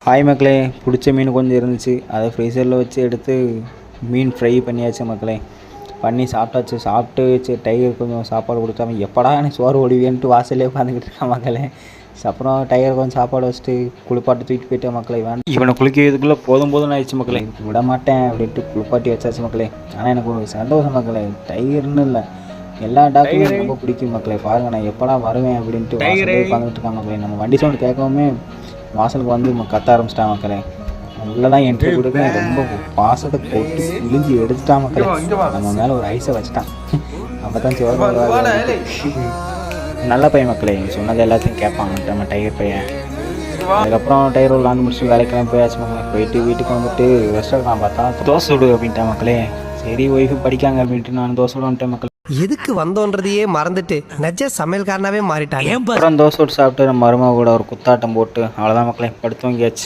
Hi மக்களே, பிடிச்ச மீன் கொஞ்சம் இருந்துச்சு, அதை ஃப்ரீசரில் வச்சு எடுத்து மீன் ஃப்ரை பண்ணியாச்சு மக்களே. பண்ணி சாப்பிட்டாச்சு. சாப்பிட்டு வச்சு டைகர் கொஞ்சம் சாப்பாடு கொடுத்தாம எப்படா எனக்கு சோறு ஓடிவேன்ட்டு வாசல்லே உட்காந்துக்கிட்டு இருக்கான் மக்களே. அப்புறம் டைகர் கொஞ்சம் சாப்பாடு வச்சுட்டு குளிப்பாட்டு தூக்கிட்டு போயிட்டேன் மக்களே. வேண்டாம் இவனை குளிக்கிறதுக்குள்ளே போதும் ஆயிடுச்சு மக்களே. விட மாட்டேன் அப்படின்ட்டு குளிப்பாட்டி வச்சாச்சு மக்களே. ஆனால் எனக்கு ஒரு சந்தோஷம் மக்களே, டைகர்னு இல்லை எல்லா டாக்குமே ரொம்ப பிடிக்கும் மக்களே. பாருங்கள் நான் எப்படா வருவேன் அப்படின்ட்டு வாசல்லே உட்காந்துட்டு இருக்கான் மக்களே. நம்ம வண்டி சவுண்டு கேட்கவுமே வாசலுக்கு வந்து கத்த ஆரம்பிச்சிட்டான் மக்களே. உள்ளே தான் என்ட்ரி கொடுக்க ரொம்ப பாசத்தை போட்டு இழிஞ்சி எடுத்துட்டான் மக்களே. நம்ம மேலே ஒரு ஐஸை வச்சுட்டான். அப்போ தான் நல்ல பையன் மக்களே, சொன்னது எல்லாத்தையும் கேட்பாங்க நம்ம டைகர் பையன். அதுக்கப்புறம் டைகர் விளாண்டு முடிச்சுட்டு வேலைக்கெல்லாம் போயாச்சு மக்களே. போயிட்டு வீட்டுக்கு வந்துட்டு ரெஸ்டாரண்ட் பார்த்தா தோசை விடு அப்படின்ட்டான் மக்களே. சரி ஒய்ஃபு படிக்காங்க அப்படின்ட்டு நான் தோசை விட வந்துட்டேன் மக்களே. எதுக்கு வந்தோன்றதையே மறந்துட்டு நெஜ சமையல்காரனாவே மாறிட்டாங்க. அப்புறம் தோசை விட்டு சாப்பிட்டு நம்ம மருமக கூட ஒரு குத்தாட்டம் போட்டு அவ்வளோதான் மக்களே, படுத்து வாங்கியாச்சு.